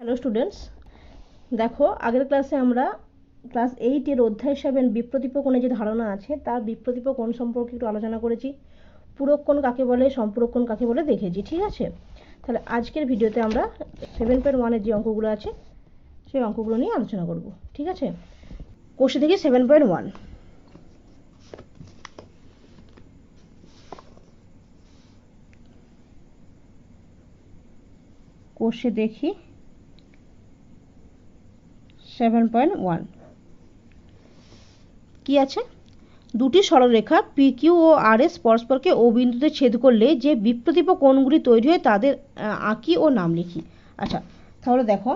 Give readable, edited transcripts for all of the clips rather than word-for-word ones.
Hello students, দেখো আগের ক্লাসে আমরা ক্লাস 8-এর অধ্যায় 7 বিপ্রতীপ কোণের যে ধারণা আছে তার বিপ্রতীপ কোণ সম্পর্কে একটু আলোচনা করেছি। পূরক কোণ কাকে বলে, সম্পূরক কোণ কাকে বলে দেখেছি, ঠিক আছে? তাহলে আজকের ভিডিওতে আমরা 7.1-এর যে অঙ্কগুলো আছে সেই অঙ্কগুলো নিয়ে আলোচনা করব, ঠিক আছে? কোষে থেকে 7.1 কোষে দেখি 7.1 কি আছে? দুটি সরলরেখা PQ ও RS পরস্পরকে O বিন্দুতে ছেদ করলে যে বিপ্রতীপ কোণগুলি তৈরি হয় তাদের আঁকি ও নাম লিখি। আচ্ছা, তাহলে দেখো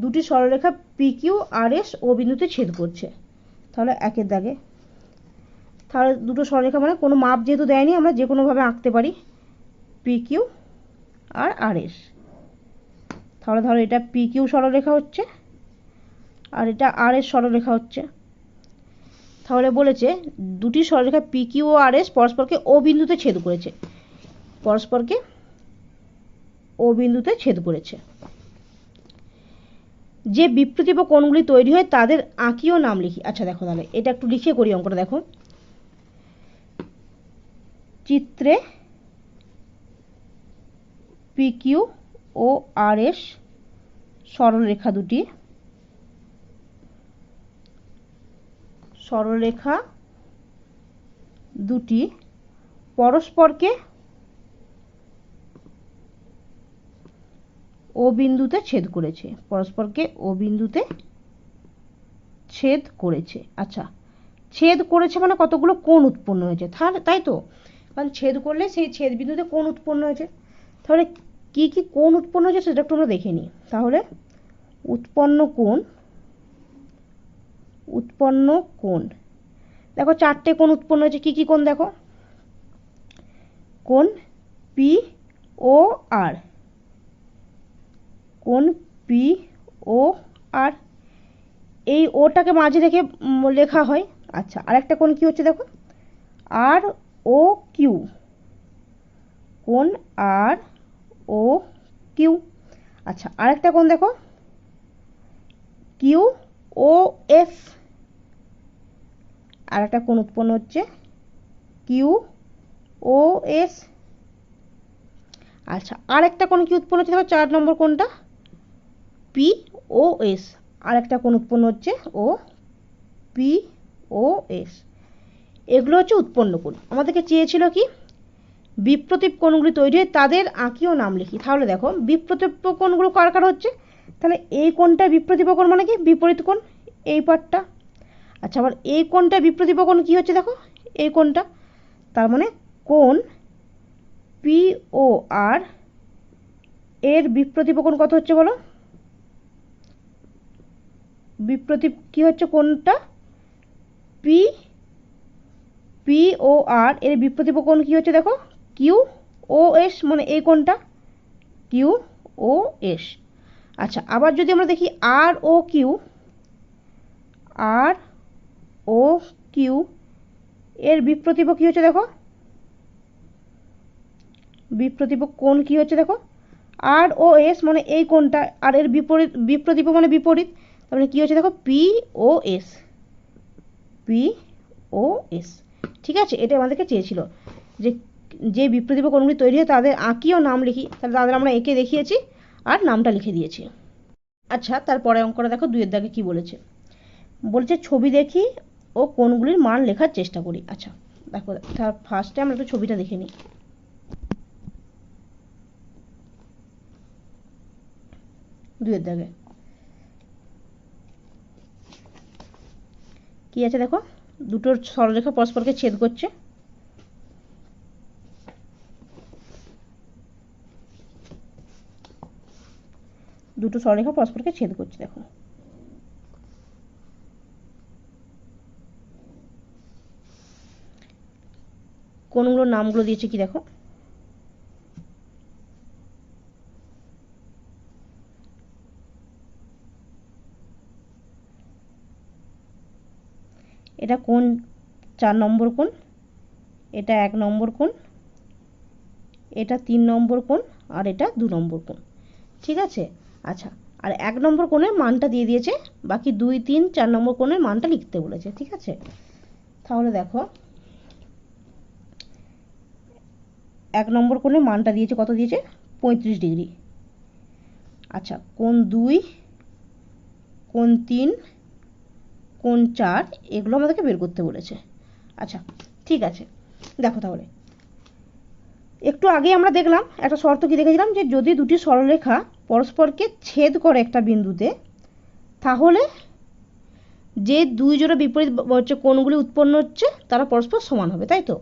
দুটি সরলরেখা PQ RS O বিন্দুতে ছেদ করছে, তাহলে একের দাগে, তাহলে দুটো সরলরেখা মানে কোনো মাপ যেহেতু দেয়নি আমরা যে কোনোভাবে আঁকতে পারি PQ আর RS। তাহলে ধরো এটা PQ সরলরেখা হচ্ছে আর এটা RS সরলরেখা হচ্ছে। তাহলে বলেছে দুটি সরলরেখা PQ ও RS পরস্পরকে O বিন্দুতে ছেদ করেছে, পরস্পরকে O বিন্দুতে ছেদ করেছে। যে বিপ্রতীপ কোণগুলি তৈরি হয় তাদের আঁকি ও নাম লিখি। আচ্ছা দেখো, তাহলে এটা একটু লিখে করি অঙ্কটা। দেখো চিত্রে PQ ও RS সরলরেখা দুটি পরস্পরকে ও বিন্দুতে ছেদ করেছে, পরস্পরকে ও বিন্দুতে ছেদ করেছে। আচ্ছা, ছেদ করেছে মানে কতগুলো কোণ উৎপন্ন হয়েছে, তাই তো? কারণ ছেদ করলে সেই ছেদ বিন্দুতে কোণ উৎপন্ন হয়েছে। তাহলে কি কি কোণ উৎপন্ন হয়েছে সেটা একটু আমরা দেখে নিই। তাহলে উৎপন্ন কোণ দেখো চারটে কোণ উৎপন্ন হয়েছে। কি কি কোণ দেখো? কোণ পি ও আর, কোণ পি ও আর, এই ওটাকে মাঝে রেখে লেখা হয়। আচ্ছা, আরেকটা কোণ কি হচ্ছে দেখো? আর ও কিউ, কোণ আর ও কিউ। আচ্ছা, আরেকটা কোণ দেখো কিউ ও এফ, আরেকটা কোণ উৎপন্ন হচ্ছে কিউ ও এস। আচ্ছা, আরেকটা কোণ কি উৎপন্ন হচ্ছে দেখো 4 নম্বর কোণটা পি ও এস, আরেকটা কোণ উৎপন্ন হচ্ছে ও পি ও এস। এগুলো হচ্ছে উৎপন্ন কোণ। আমাদেরকে চেয়েছিল কি বিপ্রতীপ কোণগুলি তৈরি হয় তাদের আঁকি ও নাম লিখি। তাহলে দেখো বিপ্রতীপ কোণগুলো কার কার হচ্ছে? তাহলে এই কোণটা বিপ্রতীপ কোণ মানে কি বিপরীত কোণ, এই পার্টটা। আচ্ছা, আবার এই কোণটা বিপ্রতীপ কোণ কি হচ্ছে দেখো এই কোণটা, তার মানে কোণ পি ও আর এর বিপ্রতীপ কোণ কত হচ্ছে বলো? বিপ্রতীপ কি হচ্ছে কোণটা পি পি ও আর এর বিপ্রতীপ কোণ কি হচ্ছে দেখো কিউ ও এস, মানে এই কোণটা কিউ ও এস। আচ্ছা, আবার যদি আমরা দেখি আর ও কিউ এর বিপ্রতীপ কি হচ্ছে দেখো, বিপ্রতীপ কোণ কি হচ্ছে দেখো আর ও এস, মানে এই কোণটা, আর এর বিপ্রতীপ মানে বিপরীত, তাহলে কি হচ্ছে দেখো পি ও এস, পি ও এস। ঠিক আছে, এটা আমাদেরকে চেয়েছিল যে যে বিপ্রতীপ কোণগুলি তৈরি হয় তাদের আঁকি ও নাম লিখি। তাহলে তাদের আমরা এঁকে দেখিয়েছি আর নামটা লিখে দিয়েছি। আচ্ছা, তারপরে অঙ্কটা দেখো 2-এর দাগে কি বলেছে? বলছে ছবি দেখি ও কোণগুলির মান লেখার চেষ্টা করি। আচ্ছা দেখো, তার ফার্স্টে আমরা একটু ছবিটা দেখে নিই। 2-এর দাগে কি আছে দেখো? দুটো সরলরেখা পরস্পরকে ছেদ করছে, দুটো সরলরেখা পরস্পরকে ছেদ করছে। দেখো কোণগুলোর নামগুলো দিয়েছে কি দেখো? এটা কোণ 4 নম্বর কোণ, এটা 1 নম্বর কোণ, এটা 3 নম্বর কোণ আর এটা 2 নম্বর কোণ। ঠিক আছে, আচ্ছা, আর 1 নম্বর কোণের মানটা দিয়ে দিয়েছে, বাকি 2, 3, 4 নম্বর কোণের মানটা লিখতে বলেছে। ঠিক আছে, তাহলে দেখো 1 নম্বর কোণের মানটা দিয়েছে, কত দিয়েছে? 35 ডিগ্রি। আচ্ছা, কোণ 2, কোণ 3, কোণ 4 এগুলো আমাদেরকে বের করতে বলেছে। আচ্ছা ঠিক আছে, দেখো তাহলে একটু আগে আমরা দেখলাম একটা শর্ত কি দেখেছিলাম, যে যদি দুটি সরলরেখা পরস্পরকে ছেদ করে একটা বিন্দুতে, তাহলে যে দুই জোড়া বিপরীত হচ্ছে কোণগুলি উৎপন্ন হচ্ছে তারা পরস্পর সমান হবে, তাই তো?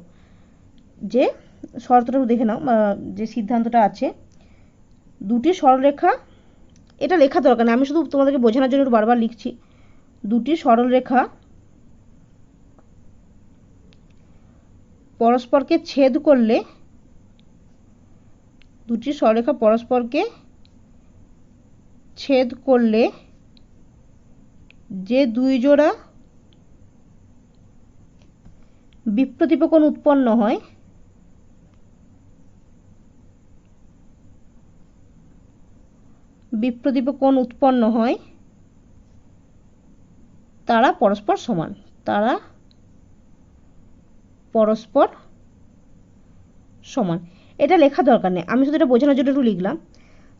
যে শর্তটা দেখে নাও, যে সিদ্ধান্তটা আছে, দুটি সরলরেখা, এটা লেখা দরকার নেই, আমি শুধু তোমাদেরকে বোঝানোর জন্য বারবার লিখছি। দুটি সরলরেখা পরস্পরকে ছেদ করলে, দুটি সরলরেখা পরস্পরকে ছেদ করলে যে দুই জোড়া বিপ্রতীপ কোণ উৎপন্ন হয়, বিপ্রতীপ কোণ উৎপন্ন হয় তারা পরস্পর সমান, তারা পরস্পর সমান। এটা লেখা দরকার নেই, আমি শুধু এটা বোঝানোর জন্য একটু লিখলাম।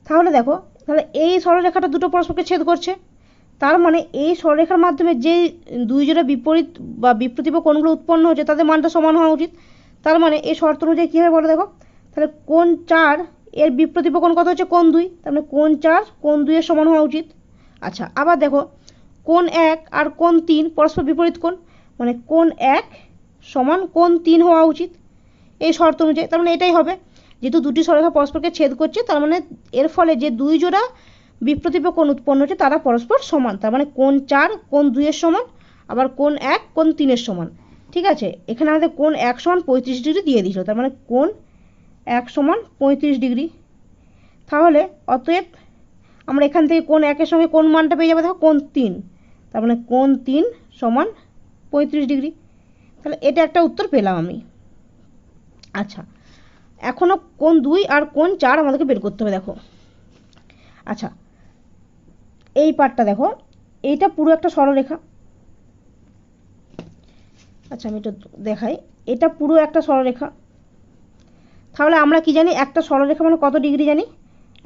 তাহলে দেখো, তাহলে এই সরলরেখাটা দুটো পরস্পরকে ছেদ করছে, তার মানে এই সরলরেখার মাধ্যমে যে দুই জোড়া বিপরীত বা বিপ্রতীপ কোণগুলো উৎপন্ন হচ্ছে তাদের মানটা সমান হওয়া উচিত। তার মানে এই শর্ত অনুযায়ী কী হবে বলো দেখো, তাহলে কোণ 4 এর বিপ্রতীপ কোণ কত হচ্ছে? কোণ 2, তার মানে কোণ 4 কোণ 2 এর সমান হওয়া উচিত। আচ্ছা, আবার দেখো কোণ 1 আর কোণ 3 পরস্পর বিপরীত কোণ, মানে কোণ 1 সমান কোণ 3 হওয়া উচিত এই শর্ত অনুযায়ী। তার মানে এটাই হবে, যেহেতু দুটি সরলরেখা পরস্পরকে ছেদ করছে, তার মানে এর ফলে যে দুই জোড়া বিপ্রতীপ কোণ উৎপন্ন হচ্ছে তারা পরস্পর সমান, তার মানে কোণ 4 কোণ 2 এর সমান, আবার কোণ 1 কোণ 3 এর সমান। ঠিক আছে, এখানে আমাদের কোণ 1 সমান 35 ডিগ্রি দিয়ে দিয়েছিল, তার মানে কোণ 1 সমান 35 ডিগ্রি। তাহলে অতএব আমরা এখান থেকে কোণ 1 এর সঙ্গে কোণ মানটা পেয়ে যাবো দেখো, কোণ 3, তার মানে কোণ 3 সমান 35 ডিগ্রি। তাহলে এটা একটা উত্তর পেলাম আমি। আচ্ছা, এখনও কোণ 2 আর কোণ 4 আমাদেরকে বের করতে হবে। দেখো, আচ্ছা এই পার্টটা দেখো, এইটা পুরো একটা সরলরেখা। আচ্ছা আমি এটা দেখাই, এটা পুরো একটা সরলরেখা। তাহলে আমরা কি জানি, একটা সরলরেখা মানে কত ডিগ্রি জানি?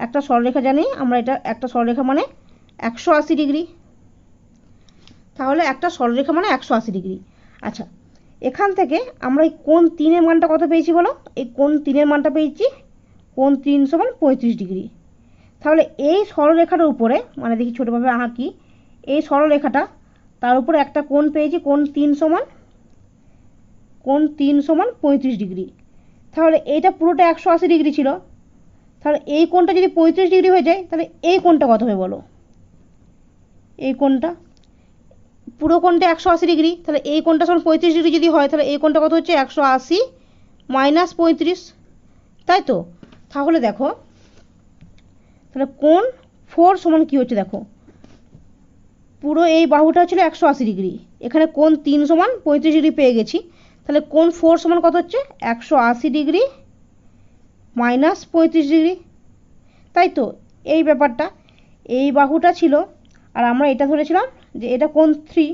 একটা সরলরেখা জানি আমরা, এটা একটা সরলরেখা মানে 180 ডিগ্রি। তাহলে একটা সরলরেখা মানে 180 ডিগ্রি। আচ্ছা, এখান থেকে আমরা এই কোণ 3 এর মানটা কত পেয়েছি বলো? এই কোণ 3 এর মানটা পেয়েছি কোণ 3 সমান 35 ডিগ্রি। তাহলে এই সরলরেখাটার উপরে, মানে দেখি ছোটোভাবে আঁকি, এই সরলরেখাটা তার উপরে একটা কোণ পেয়েছি কোণ 3 সমান 35 ডিগ্রি। তাহলে এইটা পুরোটা 180 ডিগ্রি ছিল, তাহলে এই কোণটা যদি 35 ডিগ্রি হয়ে যায়, তাহলে এই কোণটা কত হবে বলো? এই কোণটা, পুরো কোণটা 180 ডিগ্রি, তাহলে এই কোণটা সমান 35 ডিগ্রি যদি হয়, তাহলে এই কোণটা কত হচ্ছে? 180 মাইনাস 35, তাই তো? তাহলে দেখো, তাহলে কোণ 4 সমান কী হচ্ছে দেখো, পুরো এই বাহুটা ছিল 180 ডিগ্রি, এখানে কোণ 3 সমান 35 ডিগ্রি পেয়ে গেছি, তাহলে কোণ 4 সমান কত হচ্ছে? 180 ডিগ্রি মাইনাস 35 ডিগ্রি, তাই তো? এই ব্যাপারটা, এই বাহুটা ছিল আর আমরা এটা ধরেছিলাম যে এটা কোণ 3,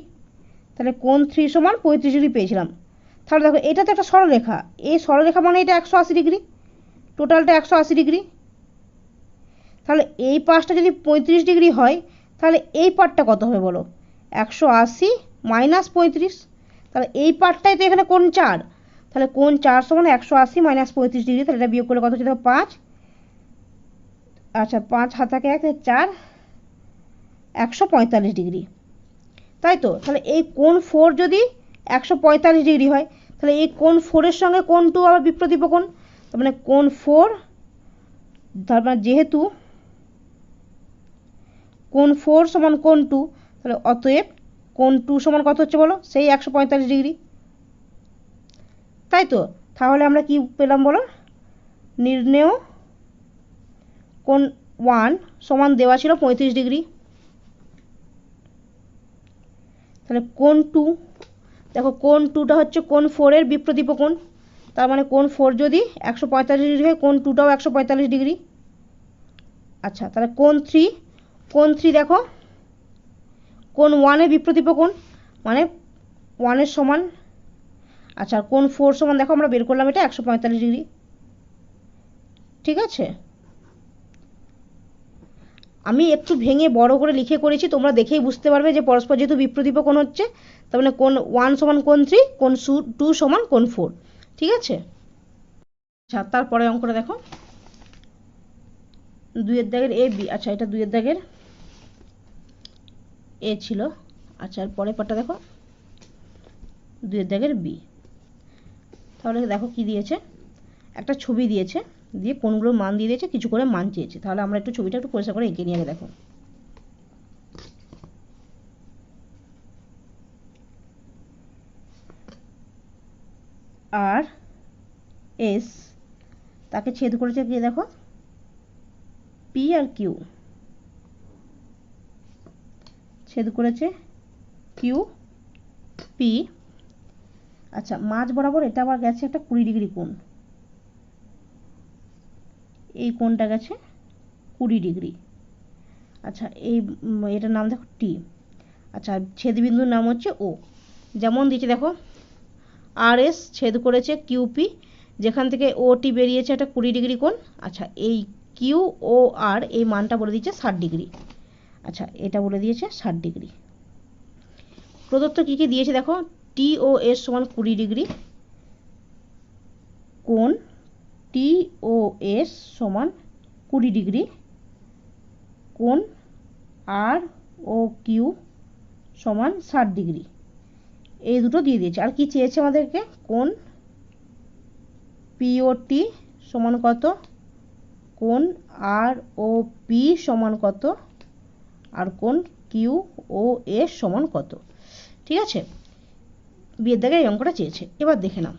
তাহলে কোণ 3 সমান 35 ডিগ্রি পেয়েছিলাম। তাহলে দেখো, এটা তো একটা সরলরেখা, এই সরলরেখা মানে এটা 180 ডিগ্রি, টোটালটা 180 ডিগ্রি। তাহলে এই পাশটা যদি 35 ডিগ্রি হয়, তাহলে এই পার্টটা কত হবে বলো? 180 মাইনাস 35, তাহলে এই পার্টটাই তো এখানে কোণ 4, তাহলে কোণ 4 সমান 180 মাইনাস 35 ডিগ্রি, তাহলে এটা বিয়োগ করলে কত হচ্ছে দেখো? 5, আচ্ছা 5 হাত থাকে 1, 4, 145 ডিগ্রি, তাই তো? তাহলে এই কোণ 4 যদি 145 ডিগ্রি হয়, তাহলে এই কোণ 4 এর সঙ্গে কোণ 2 আবার বিপ্রতীপ কোণ, তার মানে কোণ 4, তার মানে যেহেতু কোণ 4 সমান কোণ 2, তাহলে অতএব কোণ 2 সমান কত হচ্ছে বলো? সেই 145 ডিগ্রি, তাই তো? তাহলে আমরা কি পেলাম বলো? নির্ণেয় কোণ 1 সমান দেওয়া ছিল 35 ডিগ্রি, তাহলে কোণ 2, দেখো কোণ 2টা হচ্ছে কোণ 4 এর বিপ্রতীপ কোণ, তার মানে কোণ 4 যদি 145 ডিগ্রি হয়, কোণ 2টাও 145 ডিগ্রি। আচ্ছা, তাহলে কোণ 3 কোণ 3 দেখো, কোণ 1 এর বিপ্রতীপ কোণ মানে 1 এর সমান। আচ্ছা কোণ 4 সমান দেখো আমরা বের করলাম এটা 145 ডিগ্রি। ঠিক আছে, আমি একটু ভেঙে বড় করে লিখে করেছি, তোমরা দেখেই বুঝতে পারবে যে পরস্পর যেহেতু বিপ্রতীপ কোণ হচ্ছে, তার মানে কোণ 1 সমান কোণ 3, কোণ 2 সমান কোণ 4। ঠিক আছে, আচ্ছা তারপরে অঙ্কটা দেখো, 2 এর দাগের এ বি। আচ্ছা এটা 2 এর দাগের এ ছিল। আচ্ছা আর পরের পাটটা দেখো 2 এর দাগের বি। তাহলে দেখো কি দিয়েছে, একটা ছবি দিয়েছে, দিয়ে কোণগুলোর মান দিয়ে দিয়েছে, কিছু করে মান চেয়েছে। তাহলে আমরা একটু ছবিটা একটু পরিষ্কার করে এঁকে নিয়ে আগে দেখো। আর এস তাকে ছেদ করেছে কি দেখো, পি আর কিউ ছেদ করেছে কিউ পি। আচ্ছা মাঝ বরাবর এটা আবার গেছে একটা 20 ডিগ্রি কোণ, এই কোণটা গেছে 20 ডিগ্রি। আচ্ছা এই এটার নাম দেখো টি। আচ্ছা ছেদবিন্দুর নাম হচ্ছে ও। যেমন দিয়েছে দেখো, আর এস ছেদ করেছে কিউপি, যেখান থেকে ও টি বেরিয়েছে একটা 20 ডিগ্রি কোণ। আচ্ছা এই কিউ ও আর এই মানটা বলে দিয়েছে 60 ডিগ্রি। আচ্ছা এটা বলে দিয়েছে 60 ডিগ্রি। প্রদত্ত কী কী দিয়েছে দেখো, টি ও এস সমান 20 ডিগ্রি, কোণ টি ও এস সমান 20 ডিগ্রি, কোণ আর ও কিউ সমান 60 ডিগ্রি, এই দুটো দিয়ে দিয়েছে। আর কি চেয়েছে আমাদেরকে, কোণ পিওটি সমান কত, কোণ আর ও পি সমান কত, আর কোণ কিউ ও এস সমান কত। ঠিক আছে, বিয়ের দাগে এই অঙ্কটা চেয়েছে। এবার দেখে নাও।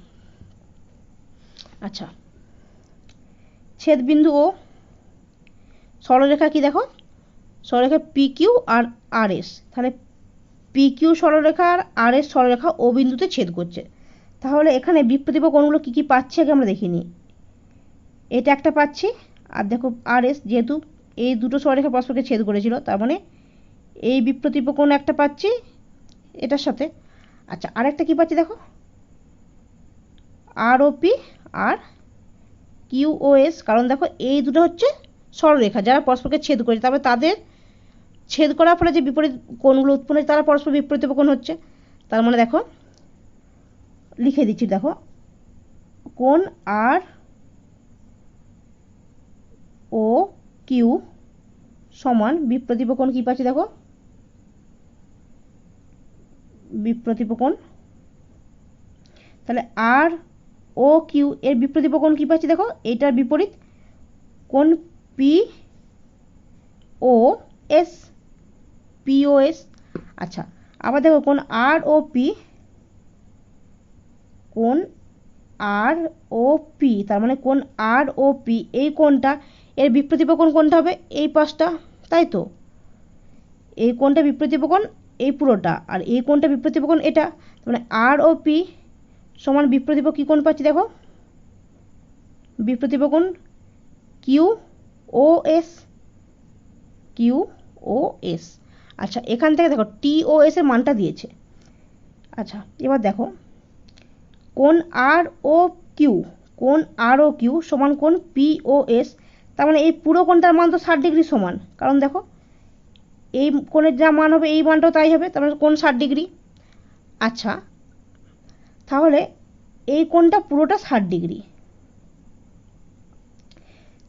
আচ্ছা ছেদবিন্দু ও, সরলরেখা কি দেখো, সরলরেখা পি কিউ আর আর এস। তাহলে পি কিউ সরলরেখা আর আর এস সরলরেখা ও বিন্দুতে ছেদ করছে। তাহলে এখানে বিপ্রতীপ কোণগুলো কী কী পাচ্ছি আগে আমরা দেখিনি। এটা একটা পাচ্ছি, আর দেখো আর এস যেহেতু এই দুটো সরলরেখা পরস্পরকে ছেদ করেছিল, তার মানে এই বিপ্রতীপ কোণ একটা পাচ্ছি এটার সাথে। আচ্ছা আরেকটা কি পাচ্ছি দেখো, আর ও পি আর কিউ ও এস, কারণ দেখো এই দুটো হচ্ছে সরলরেখা যারা পরস্পরকে ছেদ করেছে, তারপরে তাদের ছেদ করার ফলে যে বিপরীত কোণগুলো উৎপন্ন হচ্ছে তারা পরস্পর বিপরীত কোণ হচ্ছে। তার মানে দেখো লিখে দিচ্ছি, দেখো কোণ আর ও কিউ সমান বিপ্রতীপ কোণ কি পাচ্ছি দেখো, বিপ্রতীপ কোণ। তাহলে আর ও কিউ এর বিপ্রতীপ কোণ কি পাচ্ছি দেখো, এইটার বিপরীত কোণ পি ও এস, পি ও এস। আচ্ছা আবার দেখো কোণ আর ও পি, কোণ আর ও পি, তার মানে কোণ আর ও পি এই কোণটা এর বিপ্রতীপ কোণ কোনটা হবে, এই পাশটা, তাই তো। এই কোণটা বিপ্রতীপ কোণ এই পুরোটা, আর এই কোণটা বিপ্রতীপ কোণ এটা। মানে আর ও পি সমান বিপ্রতীপ কি কোণ পাচ্ছি দেখো, বিপ্রতীপ কোণ কিউ ও এস, কিউ ও এস। আচ্ছা এখান থেকে দেখো টি ও এস এর মানটা দিয়েছে। আচ্ছা এবার দেখো কোণ আর ও কিউ, কোণ আর ও কিউ সমান কোণ পি ও এস, তার মানে এই পুরো কোণটার মান তো 60 ডিগ্রি সমান, কারণ দেখো এই কোণের যা মান হবে এই মানটাও তাই হবে, তার মানে কোণ 60 ডিগ্রি। আচ্ছা তাহলে এই কোণটা পুরোটা 60 ডিগ্রি,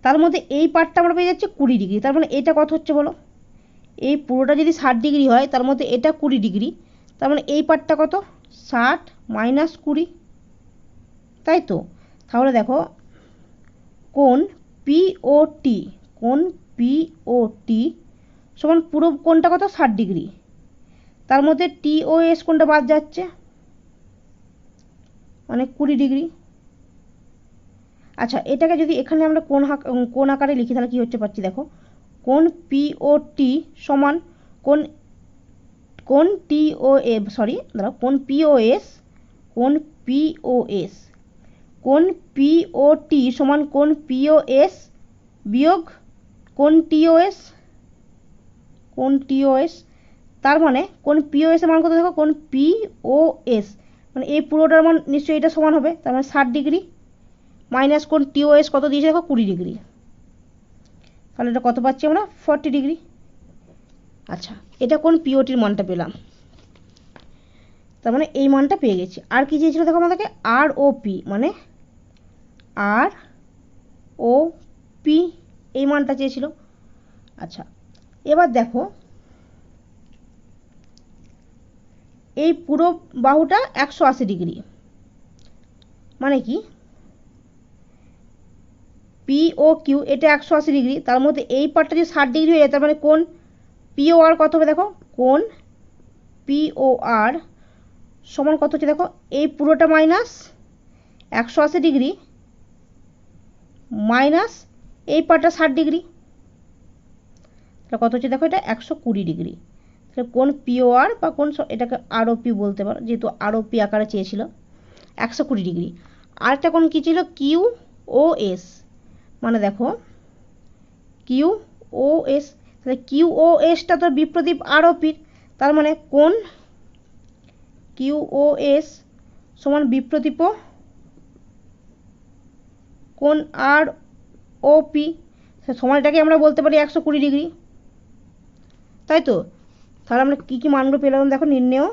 তার মধ্যে এই পার্টটা আমরা পেয়ে যাচ্ছি 20 ডিগ্রি, তার মানে এটা কত হচ্ছে বলো, এই পুরোটা যদি 60 ডিগ্রি হয় তার মধ্যে এটা 20 ডিগ্রি, তার মানে এই পার্টটা কত, 60 মাইনাস 20, তাই তো। তাহলে দেখো কোণ পি ও টি, কোণ পি ও টি সমান পুরো কোণটা কত 60 ডিগ্রি, তার মধ্যে টি ও এস কোণটা বাদ যাচ্ছে মানে 20 ডিগ্রি। আচ্ছা এটাকে যদি এখানে আমরা কোণ আকারে লিখি তাহলে কি হচ্ছে পাচ্ছি দেখো, কোণ পি ও টি সমান কোণ টি ও এ সরি দাঁড়াও কোণ পি ও এস, কোণ পি ও এস, কোণ পি ও টি সমান কোণ পি ও এস বিয়োগ কোণ টি ও এস, কোণ টিওএস, তার মানে কোণ পিওএস এর মান কত দেখো, কোণ পিওএস মানে এই পুরোটার মান নিশ্চয়ই এটা সমান হবে, তার মানে 60 ডিগ্রি মাইনাস কোণ টিওএস কত দিয়েছে দেখো 20 ডিগ্রি, তাহলে এটা কত পাচ্ছি আমরা 40 ডিগ্রি। আচ্ছা এটা কোণ পিওটির মানটা পেলাম, তার মানে এই মানটা পেয়ে গেছি। আর কি চেয়েছিল দেখো আমাদেরকে, আর ও পি, মানে আর ও পি এই মানটা চেয়েছিল। আচ্ছা এবার দেখো এই পুরো বাহুটা 180 ডিগ্রি, মানে কি পি ও কিউ এটা 180 ডিগ্রি, তার মধ্যে এই পার্টটা যদি 60 ডিগ্রি হয়ে যায়, তার মানে কোণ পিও আর কত হবে দেখো, কোণ পিও আর সমান কত হচ্ছে দেখো, এই পুরোটা মাইনাস 180 ডিগ্রি মাইনাস এই পার্টটা 60 ডিগ্রি, তাহলে কত হচ্ছে দেখো, এটা 120 ডিগ্রি। তাহলে কোণ পিও আর বা কোণ এটাকে আরওপি বলতে পারো, যেহেতু আরওপি আকারে চেয়েছিল 120 ডিগ্রি। আরেকটা কোণ কি ছিল, কিউ ও এস, মানে দেখো কিউ ও এস, তাহলে কিউ ও এসটা তো বিপ্রদীপ আরওপির, তার মানে কোণ কিউ ও এস সমান বিপ্রদীপ কোণ আর ও পি, সমানটাকে আমরা বলতে পারি 120 ডিগ্রি, তাই তো। তাহলে আমরা কি কি মানগুলো পেলাম দেখো, নির্ণেয়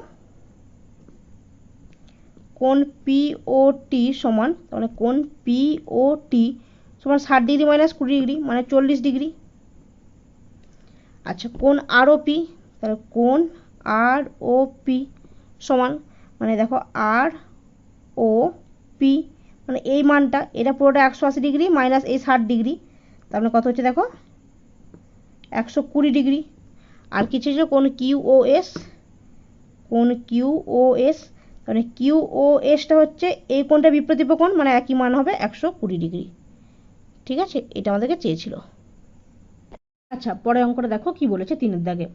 কোণ পিওটি সমান, তাহলে কোণ পিওটি সমান 60 ডিগ্রি মাইনাস 20 ডিগ্রি মানে 40 ডিগ্রি। আচ্ছা কোণ আরওপি, তাহলে কোণ আর ও পি সমান, মানে দেখো আর ও পি মানে এই মানটা, এটা পুরোটা 180 ডিগ্রি মাইনাস এই 60 ডিগ্রি, তার মানে কত হচ্ছে দেখো 120 ডিগ্রি। আর কিছু ছিল কোণ কিউ ও এস, কোণ কিউ ও এস, মানে কিউ ও এসটা হচ্ছে এই কোণটা বিপ্রদীপ কোণ, মানে একই মান হবে 120 ডিগ্রি। ঠিক আছে, এটা আমাদেরকে চেয়েছিল। আচ্ছা পরের অঙ্কটা দেখো কি বলেছে, 3 দাগে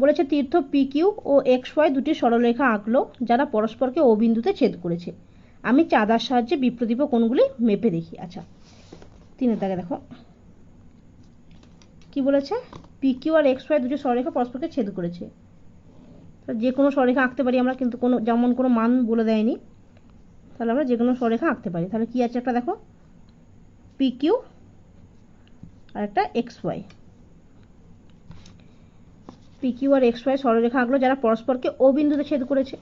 বলেছে তীর্থ পি কিউ ও এক্স ওয়াই দুটি সরলরেখা আঁকলো যারা পরস্পরকে ও বিন্দুতে ছেদ করেছে, আমি চাঁদার সাহায্যে বিপ্রদীপ কোণগুলি মেপে দেখি। আচ্ছা 3 দাগে দেখো কি বলেছে, P Q R x Y দুটি সরলরেখা পরস্পরকে ছেদ করেছে, যে কোনো সরলরেখা আঁকতে পারি আমরা, কিন্তু কোনো যেমন কোনো মান বলে দেয়নি, তাহলে আমরা যে কোনো সরলরেখা আঁকতে পারি। তাহলে কি আছে, একটা দেখো পি কিউ আর একটা x Y, P Q R x Y সরলরেখা আঁকলো যারা পরস্পরকে ও বিন্দুতে ছেদ করেছে,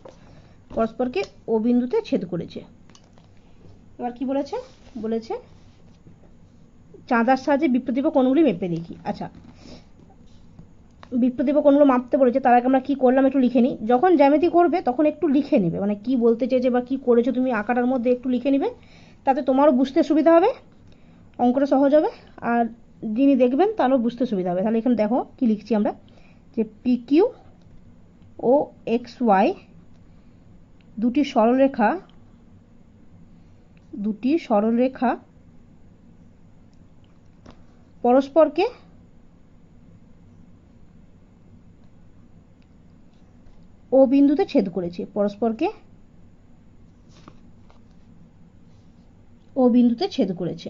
পরস্পরকে ও বিন্দুতে ছেদ করেছে। এবার কি বলেছে, বলেছে চাঁদার সাহায্যে বিপ্রদীপ কোণগুলি মেপে দেখি। আচ্ছা বিপ্রদীপ কোণগুলো মাপতে বলেছে, তার আগে আমরা কি করলাম একটু লিখে নিই, যখন জ্যামিতি করবে তখন একটু লিখে নেবে, মানে কি বলতে চেয়েছে বা কি করেছো তুমি আঁকাটার মধ্যে একটু লিখে নিবে, তাতে তোমারও বুঝতে সুবিধা হবে, অঙ্কটা সহজ হবে, আর যিনি দেখবেন তারও বুঝতে সুবিধা হবে। তাহলে এখানে দেখো কি লিখছি আমরা, যে পি কিউ ও এক্স ওয়াই দুটি সরলরেখা পরস্পরকে ও বিন্দুতে ছেদ করেছে, পরস্পরকে ও বিন্দুতে ছেদ করেছে।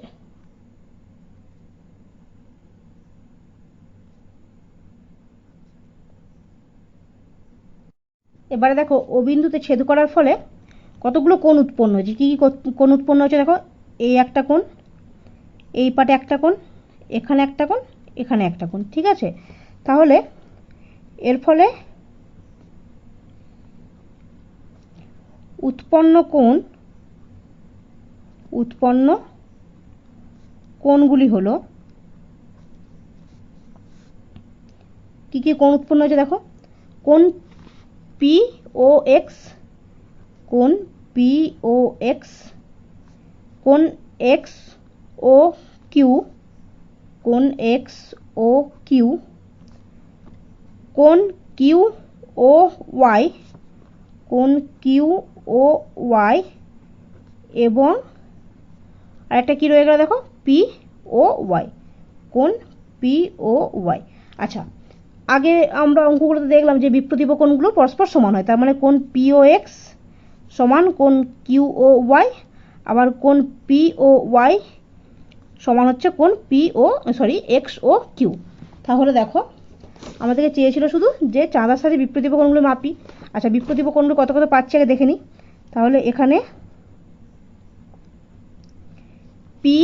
এবারে দেখো ও বিন্দুতে ছেদ করার ফলে কতগুলো কোণ উৎপন্ন হয়েছে, কি কি কোণ উৎপন্ন হয়েছে দেখো, এই একটা কোণ, এই পাটে একটা কোণ, এখানে একটা কোণ, এখানে একটা কোণ, ঠিক আছে। তাহলে এর ফলে উৎপন্ন কোণগুলি হলো, কি কি কোণ উৎপন্ন হয়েছে দেখো, কোণ পি ও এক্স, কোণ পি ও এক্স, কোণ এক্স ও কিউ, কোণ এক্স ও কিউ, কোণ কিউ ও ওয়াই, কোণ কিউ ও ওয়াই, এবং আরেকটা কি রয়ে গেল দেখো পি ও ওয়াই, কোণ পি ও ওয়াই। আচ্ছা আগে আমরা অঙ্কগুলোতে দেখলাম যে বিপ্রদীপ কোণগুলো পরস্পর সমান হয়, তার মানে কোণ পি ও এক্স সমান কোণ কিউ ও ওয়াই, আবার কোণ পি ও ওয়াই সমান হচ্ছে কোণ পি ও এক্স ও কিউ। তাহলে দেখো আমাদেরকে চেয়েছিল শুধু যে চাঁদার সাথে বিপ্রতীপ কোণগুলো মাপি। আচ্ছা, বিপ্রতীপ কোণগুলো কত কত পাচ্ছি আগে দেখে নিই। তাহলে এখানে পি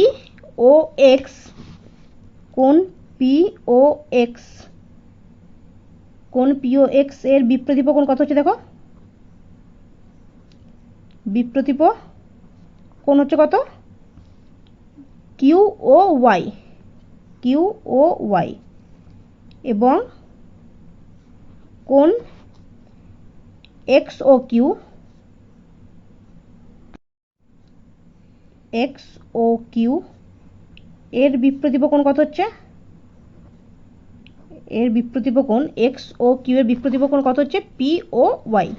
ও এক্স, কোণ পি ও এক্স, কোণ পি ও এক্স এর বিপ্রতীপ কোণ কত হচ্ছে দেখো, বিপ্রতীপ কোণ হচ্ছে কত, কিউ ও ওয়াই, কিউ ও ওয়াই। এবং কোণ x O Q, x O Q এর বিপ্রতীপ কোণ কত হচ্ছে, এর বিপ্রতীপ কোণ এক্স ও কিউ এর বিপ্রতীপ কোণ কত হচ্ছে, পি ও ওয়াই,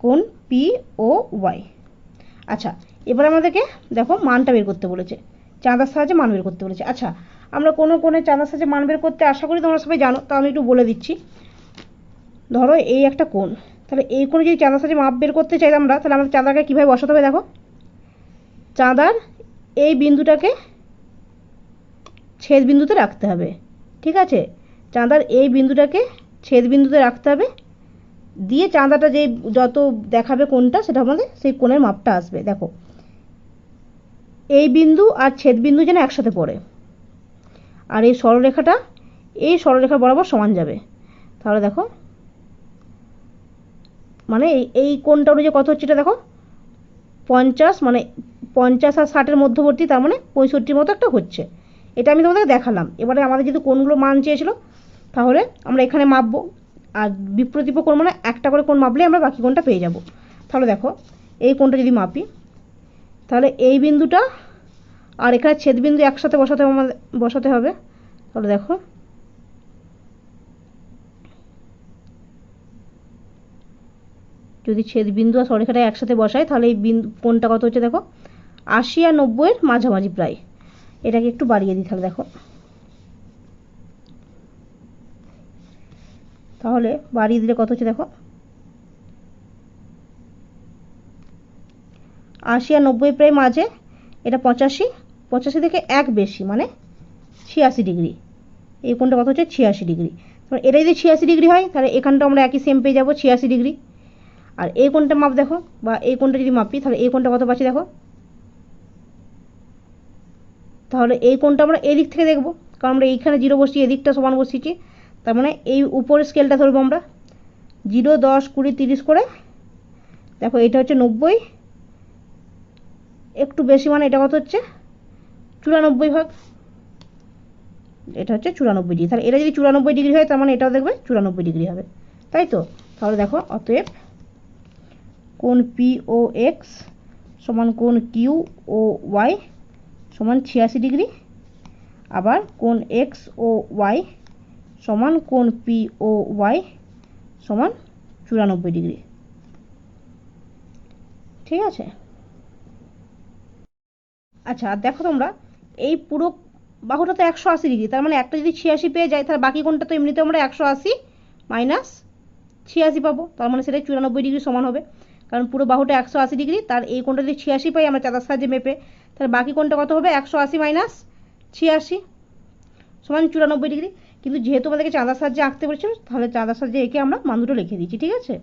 কোণ পি ও ওয়াই। আচ্ছা, এবার আমাদেরকে দেখো মানটা বের করতে বলেছে, চাঁদার সাহায্যে মান বের করতে বলেছে। আচ্ছা, আমরা কোনো কোণে চাঁদার সাহায্যে মান বের করতে আশা করি তোমরা সবাই জানো, তা আমি একটু বলে দিচ্ছি। ধরো এই একটা কোণ, তাহলে এই কোণে যদি চাঁদার সাহায্যে মাপ বের করতে চাই আমরা, তাহলে আমাদের চাঁদাকে কীভাবে বসাতে হবে দেখো, চাঁদার এই বিন্দুটাকে ছেদ বিন্দুতে রাখতে হবে, ঠিক আছে, চাঁদার এই বিন্দুটাকে ছেদ বিন্দুতে রাখতে হবে, দিয়ে চাঁদাটা যে যত দেখাবে কোণটা সেটা আমাদের সেই কোণের মাপটা আসবে। দেখো এই বিন্দু আর ছেদ বিন্দু যেন একসাথে পড়ে, আর এই সরলরেখাটা এই সরলরেখা বরাবর সমান যাবে। তাহলে দেখো মানে এই কোণটা অনুযায়ী কত হচ্ছে এটা দেখো, 50, মানে 50 আর 60-এর মধ্যবর্তী, তার মানে 65 মতো একটা হচ্ছে। এটা আমি তোমাদের দেখালাম। এবারে আমাদের যেহেতু কোণগুলো মান চেয়েছিল, তাহলে আমরা এখানে মাপবো, আর বিপ্রতীপ কোণ মানে একটা করে কোণ মাপলে আমরা বাকি কোণটা পেয়ে যাব। তাহলে দেখো এই কোণটা যদি মাপি, তাহলে এই বিন্দুটা আর এখানে ছেদ বিন্দু একসাথে বসাতে হবে। তাহলে দেখো যদি ছেদ বিন্দু আর সরলরেখাটা একসাথে বসাই, তাহলে এই কোণটা কত হচ্ছে দেখো, 80 আর 90-এর মাঝামাঝি প্রায়। এটাকে একটু বাড়িয়ে দিই, তাহলে দেখো, তাহলে বাড়িয়ে দিলে কত হচ্ছে দেখো, 80 আর 90 প্রায় মাঝে, এটা 85, 85 থেকে 1 বেশি মানে 86 ডিগ্রি। এই কোণটা কত হচ্ছে 86 ডিগ্রি। তাহলে এটা যদি 86 ডিগ্রি হয়, তাহলে এখানটা আমরা একই সেম পেয়ে যাবো 86 ডিগ্রি। আর এই কোণটা মাপ দেখো, বা এই কোণটা যদি মাপি, তাহলে এই কোণটা কত পাচ্ছি দেখো, তাহলে এই কোণটা আমরা এই দিক থেকে দেখব, কারণ আমরা এইখানে 0 বসিয়ে এদিকটা সমান বসিয়েছি, তার মানে এই উপরের স্কেলটা ধরবো আমরা, 0, 10, 20, 30 করে। দেখো এটা হচ্ছে 90, একটু বেশি মানে এটা কত হচ্ছে 94 ভাগ, এটা হচ্ছে 94 ডিগ্রি। তাহলে এটা যদি 94 ডিগ্রি হয়, তার মানে এটাও দেখবে 94 ডিগ্রি হবে, তাই তো। তাহলে দেখো অতএব কোণ পি ও এক্স সমান কোণ কিউ ও ওয়াই সমান 86 ডিগ্রি, আবার কোণ এক্স ও ওয়াই সমান কোণ পি ও ওয়াই সমান 94 ডিগ্রি, ঠিক আছে। আচ্ছা, আর দেখো তোমরা এই পুরো বাহুটা তো 180 ডিগ্রি, তার মানে একটা যদি 86 পেয়ে যায়, তাহলে বাকি কোণটা তো এমনিতে আমরা 180 মাইনাস 86 পাবো, তার মানে সেটা 94 ডিগ্রি সমান হবে, কারণ পুরো বাহুটা 180 ডিগ্রি, তার এই কোণটা যদি 86 পাই আমরা চাঁদার সাহায্যে মেপে, তাহলে বাকি কোণটা কত হবে 180 মাইনাস 86 সমান 94 ডিগ্রি। কিন্তু যেহেতু আমাদেরকে চাঁদার সাহায্যে আঁকতে বলেছিল, তাহলে চাঁদার সাহায্যে এঁকে আমরা মান দুটো লিখে দিচ্ছি, ঠিক আছে।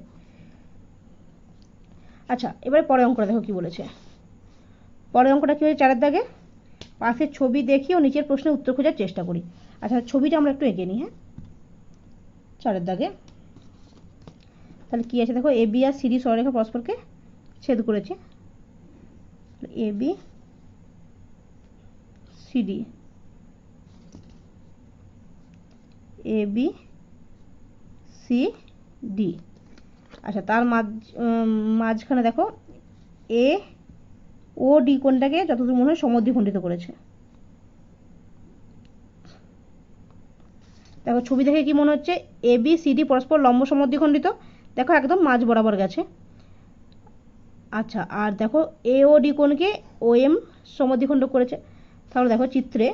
আচ্ছা, এবারে পরের অঙ্কটা দেখো কি বলেছে। পরের অঙ্কটা কি হয়েছে, 4-এর দাগে পাশের ছবি দেখি ও নিচের প্রশ্নের উত্তর খোঁজার চেষ্টা করি। আচ্ছা, ছবিটা আমরা একটু এঁকে নিই, হ্যাঁ, 4-এর দাগে। তাহলে কি আছে দেখো, এ বি আর সিডি সরলরেখা পরস্পরকে ছেদ করেছে, A B CD, A B C D. আচ্ছা, তার মাঝখানে দেখো এ ও ডি কোণটাকে যতদূর মনে হয় সমদ্বিখণ্ডিত করেছে। দেখো ছবি দেখে কি মনে হচ্ছে, এ বি সি ডি পরস্পর লম্ব সমদ্বিখণ্ডিত, দেখো একদম মাঝ বরাবর গেছে। আচ্ছা, আর দেখো এ ও ডি কোণকে ও এম সমদ্বিখণ্ড করেছে। তাহলে দেখো চিত্রে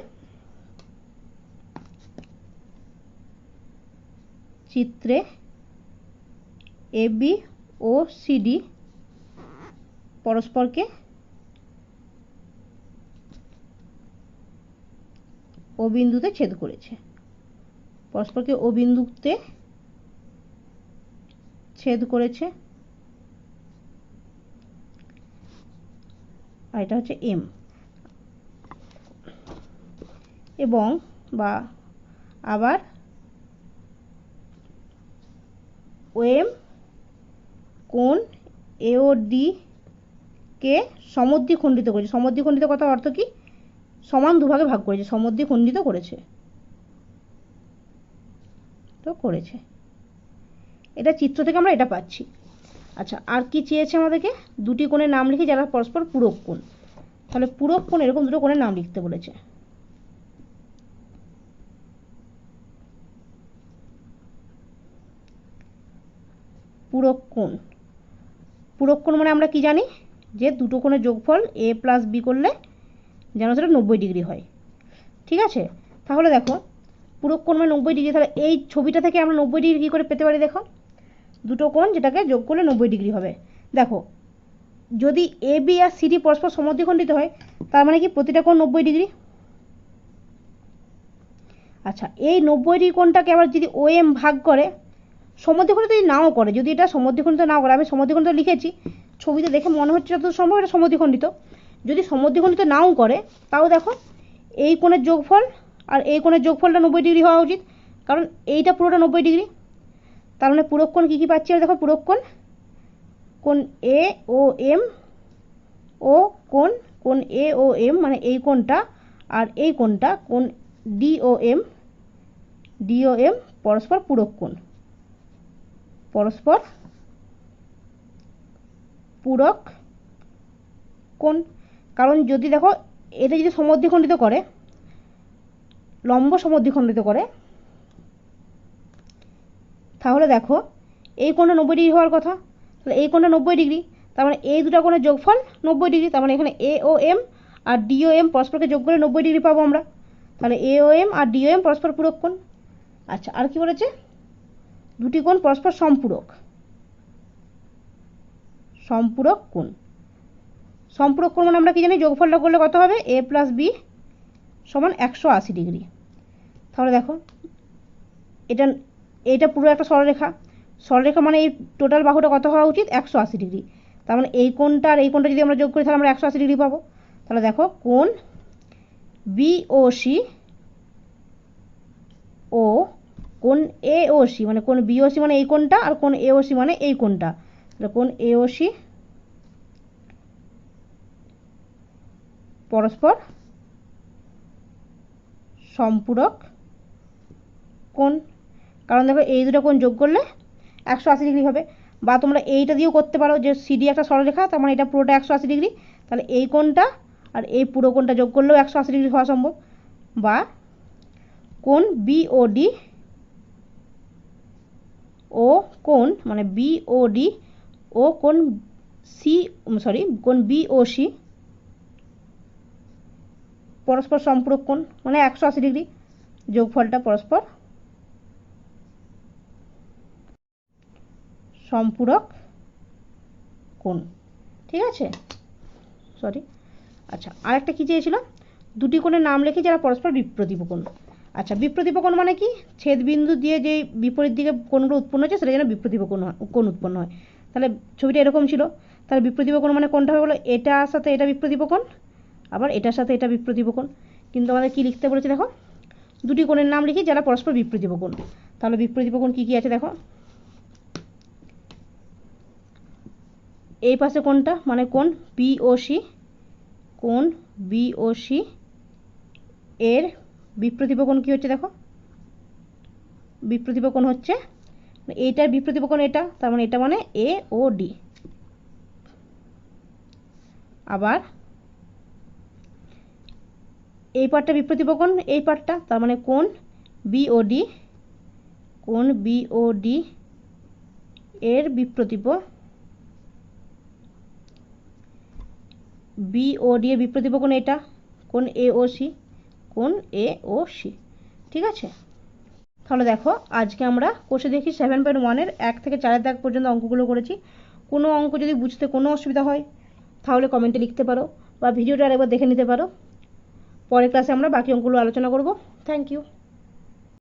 A B O C D পরস্পরকে ও বিন্দুতে ছেদ করেছে। পরস্পরকে ও বিন্দুতে ছেদ করেছে, আর এটা হচ্ছে এম, এবং বা আবার ওএম কোণ এওডি কে সমদ্বিখণ্ডিত করেছে। সমদ্বিখণ্ডিত কথার অর্থ কি? সমান দুভাগে ভাগ করেছে, সমদ্বিখণ্ডিত করেছে, তো করেছে। এটা চিত্র থেকে আমরা এটা পাচ্ছি। আচ্ছা, আর কি চেয়েছে আমাদেরকে? দুটি কোণের নাম লিখি যারা পরস্পর পূরক কোণ। তাহলে পূরক কোণ এরকম দুটো কোণের নাম লিখতে বলেছে। পূরক কোণ, পূরক কোণ মানে আমরা কি জানি? যে দুটো কোণের যোগফল a প্লাস বি করলে যেন সেটা 90 ডিগ্রি হয়। ঠিক আছে, তাহলে দেখো পূরক কোণ মানে 90 ডিগ্রি। তাহলে এই ছবিটা থেকে আমরা 90 ডিগ্রি কী করে পেতে পারি? দেখো, দুটো কোণ যেটাকে যোগ করলে 90 ডিগ্রি হবে। দেখো, যদি এ বি আর সিডি পরস্পর সমদ্বিখণ্ডিত হয়, তার মানে কি প্রতিটা কোণ 90 ডিগ্রি। আচ্ছা, এই 90 ডিগ্রি কোণটাকে আবার যদি ও এম ভাগ করে, সমদ্বিখণ্ডিত যদি নাও করে, যদি এটা সমদ্বিখণ্ডিত নাও করে, আমি সমদ্বিখণ্ডিত লিখেছি, ছবিতে দেখে মনে হচ্ছে যত সম্ভব এটা সমদ্বিখণ্ডিত। যদি সমদ্বিখণ্ডিত নাও করে, তাও দেখো এই কোণের যোগফল আর এই কোণের যোগফলটা 90 ডিগ্রি হওয়া উচিত, কারণ এইটা পুরোটা 90 ডিগ্রি। তার মানে পূরক কোণ কী কী পাচ্ছি? দেখো, পূরক কোণ কোণ এ ও এম ও কোণ এ ও এম মানে এই কোণটা, আর এই কোণটা কোণ ডি ও এম পরস্পর পূরক কোণ, পরস্পর পূরক কোণ। কারণ যদি দেখো এটা যদি সমদ্বিখণ্ডিত করে, লম্ব সমদ্বিখণ্ডিত করে, তাহলে দেখো এই কোণটা 90 ডিগ্রি হওয়ার কথা। তাহলে এই কোণটা 90 ডিগ্রি, তার মানে এই দুটো কোণের যোগফল 90 ডিগ্রি। তার মানে এখানে এ ও এম আর ডি ও এম পরস্পরকে যোগ করে 90 ডিগ্রি পাবো আমরা। তাহলে এ ও এম আর ডি ও এম পরস্পর পূরক কোণ। আচ্ছা, আর কি বলেছে? দুটি কোণ পরস্পর সম্পূরক, সম্পূরক কোণ। সম্পূরক কোণ মানে আমরা কি জানি? যোগফলটা করলে কত হবে? এ প্লাস বি সমান 180 ডিগ্রি। তাহলে দেখো এটা পুরো একটা সরলরেখা। সরলরেখা মানে এই টোটাল বাহুটা কত হওয়া উচিত? 180 ডিগ্রি। তার মানে এই কোণটা আর এই কোণটা যদি আমরা যোগ করি, তাহলে আমরা 180 ডিগ্রি পাবো। তাহলে দেখো কোণ বিওসি ও কোণ এওসি মানে কোণ বিওসি মানে এই কোণটা, আর কোণ এওসি মানে এই কোণটা। তাহলে কোণ এওসি পরস্পর সম্পূরক কোণ। কারণ দেখো এই দুটো কোণ যোগ করলে 180 ডিগ্রি হবে। বা তোমরা এইটা দিয়েও করতে পারো, যে সিডি একটা সরলরেখা, তার মানে এটা পুরোটা 180 ডিগ্রি। তাহলে এই কোণটা আর এই পুরো কোণটা যোগ করলেও 180 ডিগ্রি হওয়া সম্ভব। বা কোণ বিওডি ও কোণ মানে বিওডি ও কোণ কোণ বিওসি পরস্পর সম্পূরক কোণ মানে 180 ডিগ্রি, যোগফলটা পরস্পর সম্পূরক কোণ। ঠিক আছে, সরি। আচ্ছা, আরেকটা কী চেয়েছিল? দুটি কোণের নাম লিখে যারা পরস্পর বিপ্রতিপ কোণ। আচ্ছা, বিপ্রতিপ কোণ মানে কি? ছেদ বিন্দু দিয়ে যে বিপরীত দিকে কোণগুলো উৎপন্ন হচ্ছে সেটা যেন বিপ্রতিপ কোণ উৎপন্ন হয়। তাহলে ছবিটা এরকম ছিল। তাহলে বিপ্রতিপ কোণ মানে কোনটা হবে বলো? এটার সাথে এটা বিপ্রতিপ কোণ, আবার এটার সাথে এটা বিপ্রতিপ কোণ। কিন্তু আমাদের কি লিখতে বলেছে দেখো? দুটি কোণের নাম লিখি যারা পরস্পর বিপ্রতিপ কোণ। তাহলে বিপ্রতিপ কোণ কী কী আছে দেখো? এই পাশে কোণটা মানে কোণ বিওসি, কোণ বিওসি এর বিপ্রতিপ কোণ কী হচ্ছে দেখো? বিপ্রতিপ কোণ হচ্ছে এইটার বিপ্রতিপ কোণ এটা, তার মানে এটা মানে এ ও ডি। আবার এই পার্টটা বিপ্রতিপ কোণ, এই পার্টটা, তার মানে কোণ বিওডি, কোণ বিওডি এর বিপ্রতিপ, বিওডি এর বিপ্রতিপ কোণ এটা, কোণ এওসি, কোণ এওসি। ঠিক আছে, তাহলে দেখো আজকে আমরা কোষে দেখি 7.1-এর 1 থেকে 4-এর দাগ পর্যন্ত অঙ্কগুলো করেছি। কোনো অঙ্ক যদি বুঝতে কোনো অসুবিধা হয় তাহলে কমেন্টে লিখতে পারো, বা ভিডিওটা আরেকবার দেখে নিতে পারো। পরের ক্লাসে আমরা বাকি অঙ্কগুলো আলোচনা করব। Thank you.